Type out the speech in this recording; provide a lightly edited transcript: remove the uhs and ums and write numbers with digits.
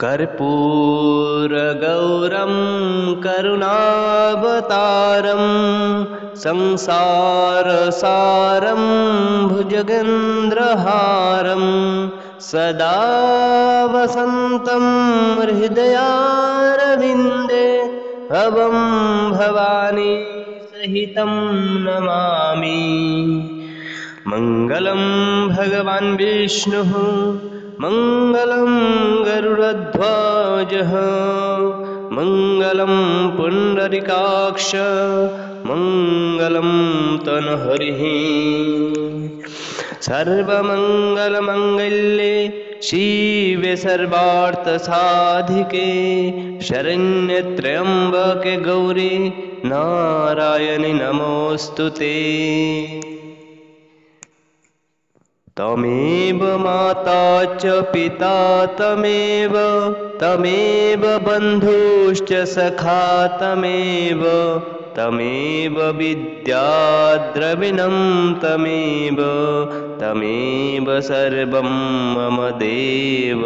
कर्पूरगौरं करुणावतारं संसारसारं भुजगेन्द्रहारं सदा वसन्तं हृदयारविन्दे भवं भवानी सहितं नमामि। मङ्गलं भगवान् विष्णुः मङ्गलं गरुडध्वजः मङ्गलं पुण्डरीकाक्ष मङ्गलं तनहरिः। सर्वमङ्गलमङ्गल्ये शिवे सर्वार्थसाधिके शरण्ये त्र्यम्बके गौरी नारायणि नमोऽस्तु ते। तमेव माता च पिता तमेव बन्धुश्च सखा तमेव विद्या द्रविणं तमेव सर्वं मम देव।